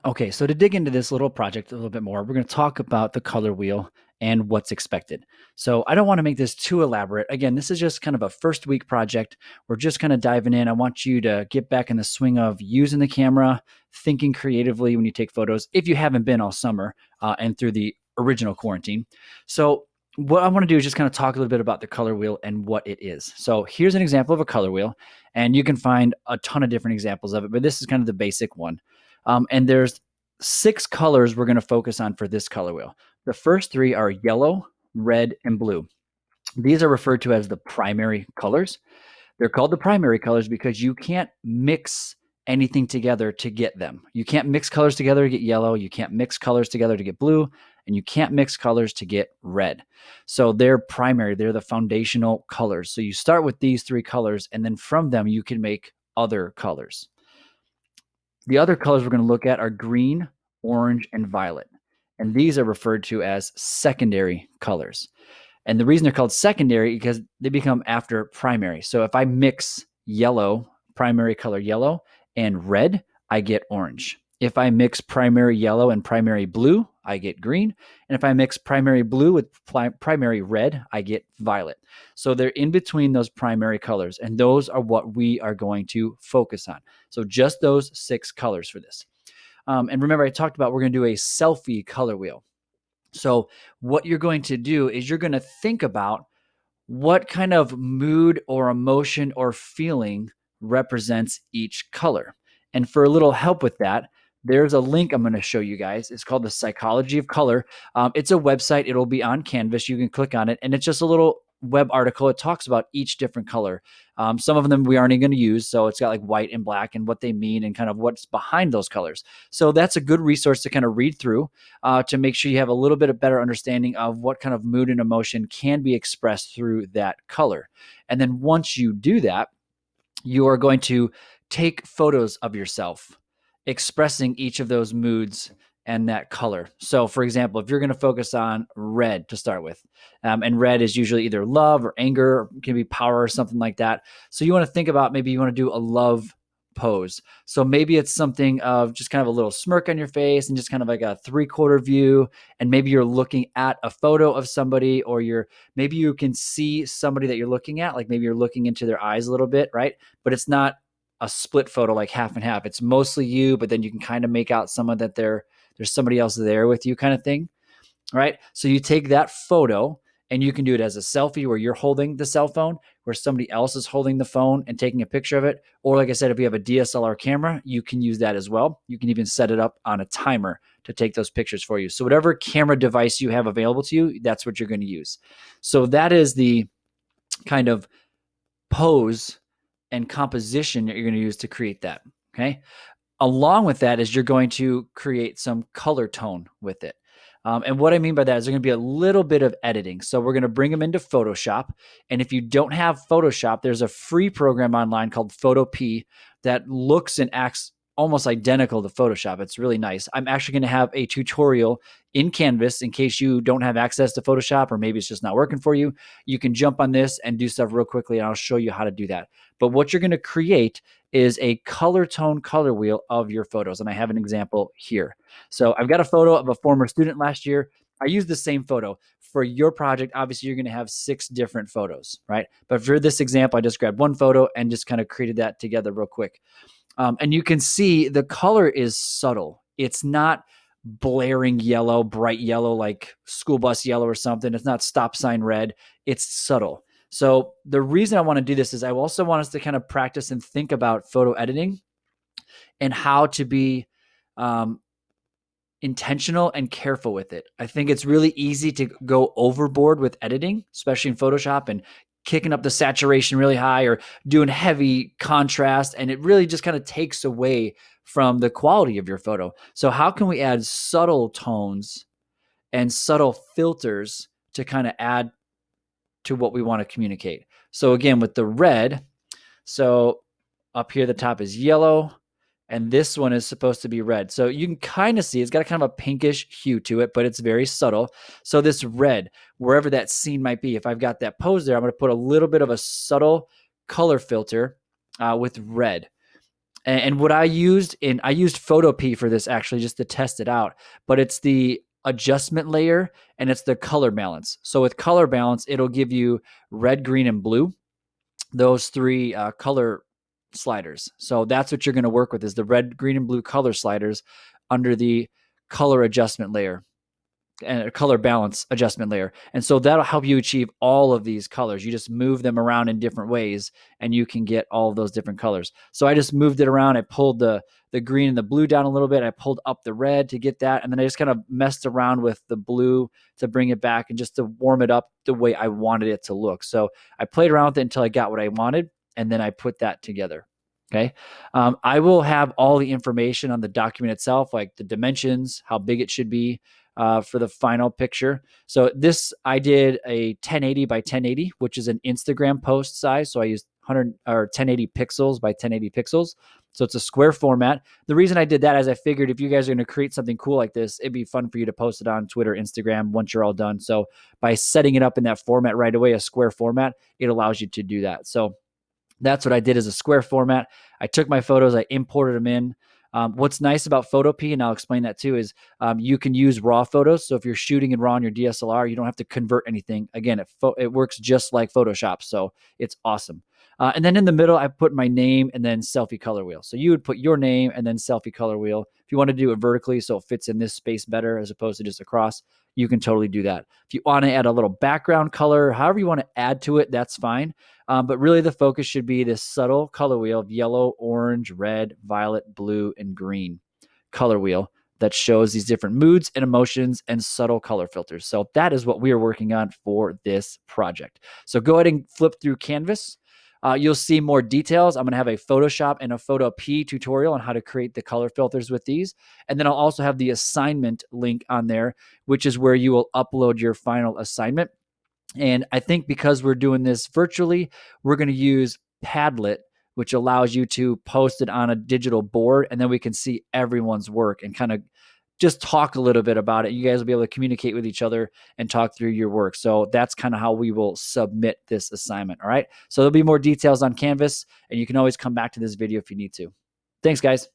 Okay, so to dig into this little project a little bit more, we're going to talk about the color wheel and what's expected. So I don't want to make this too elaborate. Again, this is just kind of a first week project. We're just kind of diving in. I want you to get back in the swing of using the camera, thinking creatively when you take photos, if you haven't been all summer and through the original quarantine. So what I want to do is just kind of talk a little bit about the color wheel and what it is. So here's an example of a color wheel, and you can find a ton of different examples of it, but this is kind of the basic one. And there's 6 colors we're going to focus on for this color wheel. The first 3 are yellow, red, and blue. These are referred to as the primary colors. They're called the primary colors because you can't mix anything together to get them. You can't mix colors together to get yellow. You can't mix colors together to get blue. And you can't mix colors to get red. So they're primary, they're the foundational colors. So you start with these 3 colors, and then from them, you can make other colors. The other colors we're going to look at are green, orange, and violet. And these are referred to as secondary colors. And the reason they're called secondary is because they become after primary. So if I mix yellow, primary color yellow, and red, I get orange. If I mix primary yellow and primary blue, I get green. And if I mix primary blue with primary red, I get violet. So they're in between those primary colors, and those are what we are going to focus on. So just those 6 colors for this. And remember, I talked about we're going to do a selfie color wheel. So what you're going to do is you're going to think about what kind of mood or emotion or feeling represents each color. And for a little help with that, there's a link I'm going to show you guys. It's called The Psychology of Color. It's a website. It'll be on Canvas. You can click on it, and it's just a little web article. It talks about each different color. Some of them we aren't even going to use. So it's got like white and black and what they mean and kind of what's behind those colors. So that's a good resource to kind of read through to make sure you have a little bit of better understanding of what kind of mood and emotion can be expressed through that color. And then once you do that, you are going to take photos of yourself expressing each of those moods and that color. So, for example, if you're going to focus on red to start with, and red is usually either love or anger, or can be power or something like that. So, you want to think about maybe you want to do a love pose. So maybe it's something of just kind of a little smirk on your face and just kind of like a 3/4 view. And maybe you're looking at a photo of somebody, or maybe you can see somebody that you're looking at, like maybe you're looking into their eyes a little bit, right? But it's not a split photo like half and half. It's mostly you, but then you can kind of make out someone that there's somebody else there with you kind of thing, right? So you take that photo and you can do it as a selfie where you're holding the cell phone, where somebody else is holding the phone and taking a picture of it. Or like I said, if you have a DSLR camera, you can use that as well. You can even set it up on a timer to take those pictures for you. So whatever camera device you have available to you, that's what you're going to use. So that is the kind of pose and composition that you're going to use to create that. Okay. Along with that is you're going to create some color tone with it. And what I mean by that is there's going to be a little bit of editing. So we're going to bring them into Photoshop. And if you don't have Photoshop, there's a free program online called Photopea that looks and acts almost identical to Photoshop. It's really nice. I'm actually going to have a tutorial in Canvas in case you don't have access to Photoshop, or maybe it's just not working for you. You can jump on this and do stuff real quickly, and I'll show you how to do that. But what you're going to create is a color tone color wheel of your photos. And I have an example here. So I've got a photo of a former student last year. I used the same photo. For your project, obviously, you're going to have 6 different photos, right? But for this example, I just grabbed one photo and just kind of created that together real quick. And you can see the color is subtle. It's not blaring yellow, bright yellow, like school bus yellow or something. It's not stop sign red. It's subtle. So the reason I want to do this is I also want us to kind of practice and think about photo editing and how to be intentional and careful with it. I think it's really easy to go overboard with editing, especially in Photoshop, and kicking up the saturation really high or doing heavy contrast. And it really just kind of takes away from the quality of your photo. So how can we add subtle tones and subtle filters to kind of add to what we want to communicate? So again, with the red, so up here, the top is yellow, and this one is supposed to be red. So you can kind of see it's got a kind of a pinkish hue to it, but it's very subtle. So this red, wherever that scene might be, if I've got that pose there, I'm going to put a little bit of a subtle color filter with red. And what I used I used Photopea for this actually just to test it out, but it's the adjustment layer and it's the color balance. So with color balance, it'll give you red, green, and blue, those three color sliders. So that's what you're going to work with is the red, green, and blue color sliders under the color adjustment layer and a color balance adjustment layer. And so that'll help you achieve all of these colors. You just move them around in different ways and you can get all of those different colors. So I just moved it around. I pulled the green and the blue down a little bit. I pulled up the red to get that. And then I just kind of messed around with the blue to bring it back and just to warm it up the way I wanted it to look. So I played around with it until I got what I wanted. And then I put that together. Okay. I will have all the information on the document itself, like the dimensions, how big it should be, for the final picture. So this, I did a 1080 by 1080, which is an Instagram post size. So I used 100 or 1080 pixels by 1080 pixels. So it's a square format. The reason I did that is I figured if you guys are going to create something cool like this, it'd be fun for you to post it on Twitter, Instagram once you're all done. So by setting it up in that format right away, a square format, it allows you to do that. So that's what I did as a square format. I took my photos, I imported them in. What's nice about Photopea, and I'll explain that too, is you can use raw photos. So if you're shooting in RAW on your DSLR, you don't have to convert anything. Again, it works just like Photoshop, so it's awesome. And then in the middle, I put my name and then selfie color wheel. So you would put your name and then selfie color wheel. If you want to do it vertically so it fits in this space better as opposed to just across, you can totally do that. If you want to add a little background color, however you want to add to it, that's fine. But really the focus should be this subtle color wheel of yellow, orange, red, violet, blue, and green color wheel that shows these different moods and emotions and subtle color filters. So that is what we are working on for this project. So go ahead and flip through Canvas. You'll see more details. I'm going to have a Photoshop and a Photopea tutorial on how to create the color filters with these. And then I'll also have the assignment link on there, which is where you will upload your final assignment. And I think because we're doing this virtually, we're going to use Padlet, which allows you to post it on a digital board, and then we can see everyone's work and kind of just talk a little bit about it. You guys will be able to communicate with each other and talk through your work. So that's kind of how we will submit this assignment. All right. So there'll be more details on Canvas, and you can always come back to this video if you need to. Thanks, guys.